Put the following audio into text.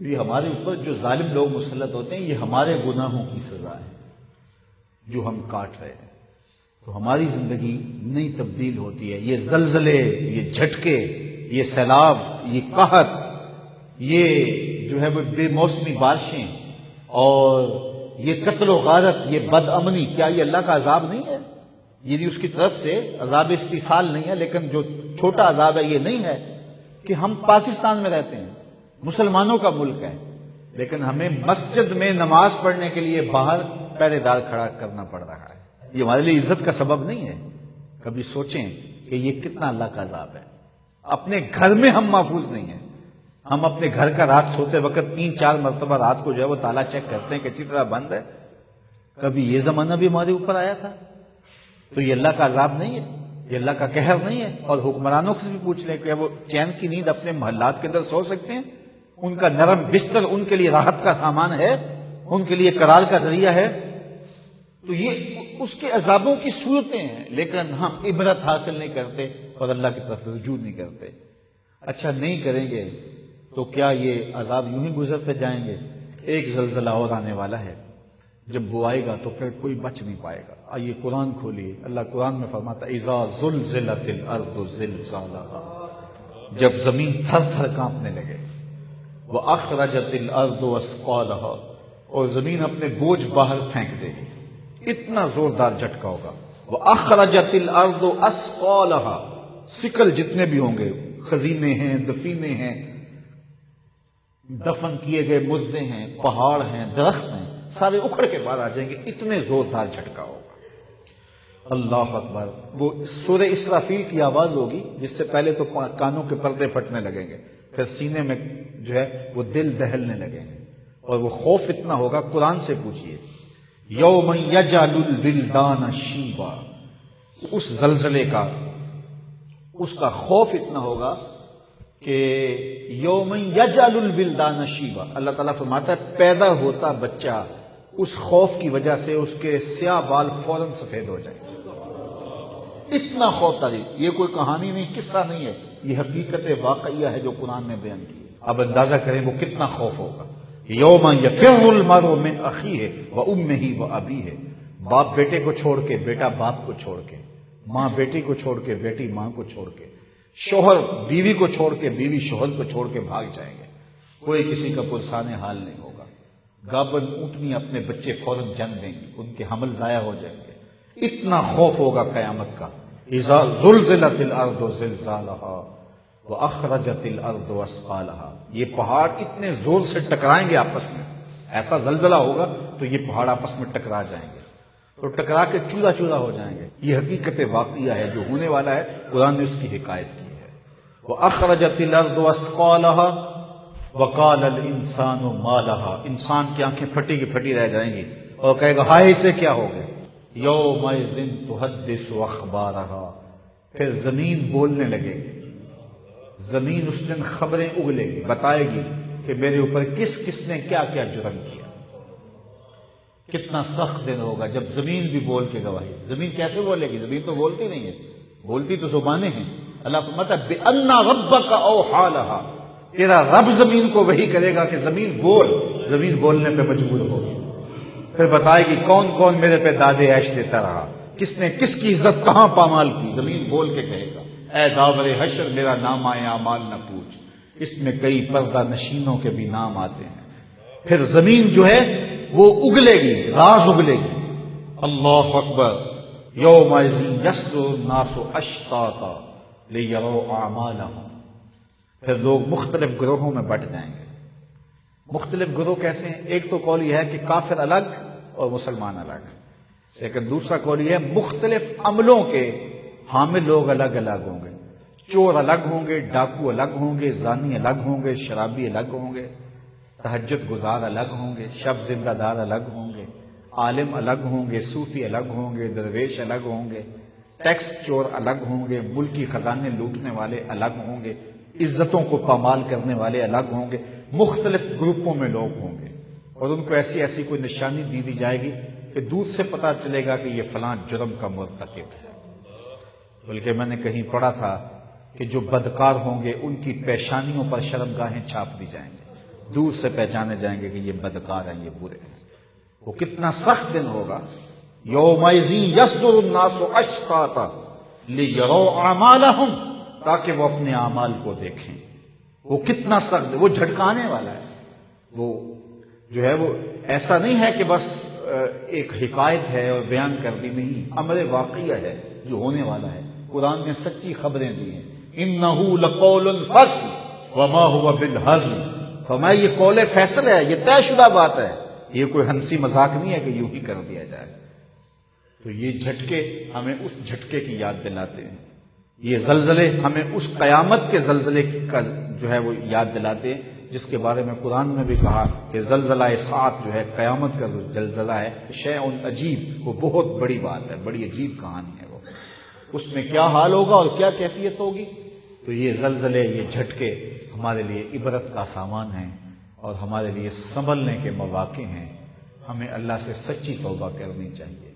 یہ ہمارے اوپر جو ظالم لوگ مسلط ہوتے ہیں، یہ ہمارے گناہوں کی سزا ہے جو ہم کاٹ رہے ہیں. تو ہماری زندگی نئی تبدیل ہوتی ہے. یہ زلزلے، یہ جھٹکے، یہ سیلاب، یہ قحط، یہ جو ہے وہ بے موسمی بارشیں اور یہ قتل و غارت، یہ بد امنی، کیا یہ اللہ کا عذاب نہیں ہے؟ یہ اس کی طرف سے عذاب استیصال نہیں ہے، لیکن جو چھوٹا عذاب ہے یہ نہیں ہے کہ ہم پاکستان میں رہتے ہیں، مسلمانوں کا ملک ہے، لیکن ہمیں مسجد میں نماز پڑھنے کے لیے باہر پہرے دار کھڑا کرنا پڑ رہا ہے. یہ ہمارے لیے عزت کا سبب نہیں ہے. کبھی سوچیں کہ یہ کتنا اللہ کا عذاب ہے. اپنے گھر میں ہم محفوظ نہیں ہیں. ہم اپنے گھر کا رات سوتے وقت 3-4 مرتبہ رات کو جو ہے وہ تالا چیک کرتے ہیں کہ اچھی طرح بند ہے. کبھی یہ زمانہ بھی ہمارے اوپر آیا تھا. تو یہ اللہ کا عذاب نہیں ہے، یہ اللہ کا قہر نہیں ہے. اور حکمرانوں سے بھی پوچھ لیں کہ وہ چین کی نیند اپنے محلات کے اندر سو سکتے ہیں؟ ان کا نرم بستر ان کے لیے راحت کا سامان ہے، ان کے لیے قرار کا ذریعہ ہے. تو یہ اس کے عذابوں کی صورتیں ہیں، لیکن ہم عبرت حاصل نہیں کرتے اور اللہ کی طرف رجوع نہیں کرتے. اچھا نہیں کریں گے تو کیا یہ عذاب یوں ہی گزرتے جائیں گے؟ ایک زلزلہ اور آنے والا ہے. جب وہ آئے گا تو پھر کوئی بچ نہیں پائے گا. آئیے قرآن کھولیے. اللہ قرآن میں فرماتا ہے اذا زلزلت الارض زلزالها، جب زمین تھر تھر کانپنے لگے، واخرجت الارض اثقالها، اور زمین اپنے بوجھ باہر پھینک دے گی. اتنا زوردار جھٹکا ہوگا. واخرجت الارض اثقالها، سکل جتنے بھی ہوں گے، خزینے ہیں، دفینے ہیں، دفن کیے گئے مردے ہیں، پہاڑ ہیں، درخت ہیں، سارے اکھڑ کے باہر آ جائیں گے. اتنے زوردار جھٹکا ہوگا. اللہ اکبر. وہ سورہ اسرافیل کی آواز ہوگی جس سے پہلے تو کانوں کے پردے پھٹنے لگیں گے، پھر سینے میں جو ہے وہ دل دہلنے لگیں گے، اور وہ خوف اتنا ہوگا. قرآن سے پوچھئے یوم یجعل الولدان شیبا، اس زلزلے کا، اس کا خوف اتنا ہوگا کہ یوم یجعل الولدان شیبا، اللہ تعالیٰ فرماتا ہے پیدا ہوتا بچہ اس خوف کی وجہ سے اس کے سیاہ بال فوراً سفید ہو جائیں. اتنا خوف تاری. یہ کوئی کہانی نہیں، قصہ نہیں ہے، یہ حقیقت واقعیہ ہے جو قرآن نے بیان کی. اب اندازہ کریں وہ کتنا خوف ہوگا. یوم یفر المرء من اخیہ وامہ وابیہ، باپ بیٹے کو چھوڑ کے، بیٹا باپ کو چھوڑ کے، ماں بیٹی کو چھوڑ کے، بیٹی ماں کو چھوڑ کے، شوہر بیوی کو چھوڑ کے، بیوی شوہر کو چھوڑ کے بھاگ جائیں گے. کوئی کسی کا پرسان حال نہیں ہوگا. گابن اونٹنی اپنے بچے فوراً جن دیں گی، ان کے حمل ضائع ہو جائیں گے. اتنا خوف ہوگا قیامت کا. اذا زلزلت الارض زلزالها واخرجت الارض اثقالها، یہ پہاڑ اتنے زور سے ٹکرائیں گے آپس میں، ایسا زلزلہ ہوگا تو یہ پہاڑ آپس میں ٹکرا جائیں گے، تو ٹکرا کے چورا چورا ہو جائیں گے. یہ حقیقت واقعہ ہے جو ہونے والا ہے. قرآن نے اس کی حکایت کی ہے. واخرجت الارض اثقالها وقال الانسان ما لها، انسان کی آنکھیں پھٹی کی پھٹی رہ جائیں گی اور کہے گا ہائے اسے کیا ہو گیا. یومئذ تحدث اخبارها، پھر زمین بولنے لگے گی. زمین اس دن خبریں اگلے گی، بتائے گی کہ میرے اوپر کس کس نے کیا کیا جرم کیا. کتنا سخت دن ہوگا جب زمین بھی بول کے گواہی. زمین کیسے بولے گی؟ زمین تو بولتی نہیں ہے، بولتی تو زبانیں ہیں. اللہ فرماتا ہے بِأَنَّ رَبَّكَ أَوْحَىٰ لَهَا، تیرا رب زمین کو وحی کرے گا کہ زمین بول. زمین بولنے پہ مجبور ہوگی. پھر بتائے گی کون کون میرے پہ دادے عیش دیتا رہا، کس نے کس کی عزت کہاں پامال کی. زمین بول کے کہے گا اے داور حشر میرا نام آئے اعمال نہ پوچھ، اس میں کئی پردہ نشینوں کے بھی نام آتے ہیں. پھر زمین جو ہے وہ اگلے گی، راز اگلے گی. اللہ اکبر. یومئذ یصدر الناس اشتاتا لیروا اعمالهم، پھر لوگ مختلف گروہوں میں بٹ جائیں گے. مختلف گروہ کیسے ہیں؟ ایک تو قول یہ ہے کہ کافر الگ اور مسلمان الگ، لیکن دوسرا قول یہ ہے مختلف عملوں کے حامل لوگ الگ الگ ہوں گے. چور الگ ہوں گے، ڈاکو الگ ہوں گے، زانی الگ ہوں گے، شرابی الگ ہوں گے، تہجد گزار الگ ہوں گے، شب زندہ دار الگ ہوں گے، عالم الگ ہوں گے، صوفی الگ ہوں گے، درویش الگ ہوں گے، ٹیکس چور الگ ہوں گے، ملکی خزانے لوٹنے والے الگ ہوں گے، عزتوں کو پامال کرنے والے الگ ہوں گے. مختلف گروپوں میں لوگ ہوں گے اور ان کو ایسی ایسی کوئی نشانی دی جائے گی کہ دور سے پتہ چلے گا کہ یہ فلاں جرم کا مرتکب ہے. بلکہ میں نے کہیں پڑھا تھا کہ جو بدکار ہوں گے ان کی پیشانیوں پر شرمگاہیں چھاپ دی جائیں گے. دور سے پہچانے جائیں گے کہ یہ بدکار ہیں، یہ برے ہیں۔ وہ کتنا سخت دن ہوگا، یومئذ یصدر الناس اشتاتا لیروا اعمالہم، تاکہ وہ اپنے اعمال کو دیکھیں۔ وہ کتنا سخت، وہ جھٹکانے والا ہے۔ وہ جو ہے وہ ایسا نہیں ہے کہ بس ایک حکایت ہے اور بیان کر دی، نہیں، امر واقعہ ہے جو ہونے والا ہے۔ قرآن نے سچی خبریں دی ہیں، انہ لقول الفصل وما هو بالہزل، فرمایا یہ قول فیصل ہے، یہ طے شدہ بات ہے، یہ کوئی ہنسی مذاق نہیں ہے کہ یوں ہی کر دیا جائے۔ تو یہ جھٹکے ہمیں اس جھٹکے کی یاد دلاتے ہیں، یہ زلزلے ہمیں اس قیامت کے زلزلے کا جو ہے وہ یاد دلاتے ہیں، جس کے بارے میں قرآن میں بھی کہا کہ زلزلہ ساعت جو ہے، قیامت کا جو زلزلہ ہے، شیء عجیب، وہ بہت بڑی بات ہے، بڑی عجیب کہانی ہے۔ وہ اس میں کیا حال ہوگا اور کیا کیفیت ہوگی۔ تو یہ زلزلے، یہ جھٹکے ہمارے لیے عبرت کا سامان ہیں اور ہمارے لیے سنبھلنے کے مواقع ہیں۔ ہمیں اللہ سے سچی توبہ کرنی چاہیے۔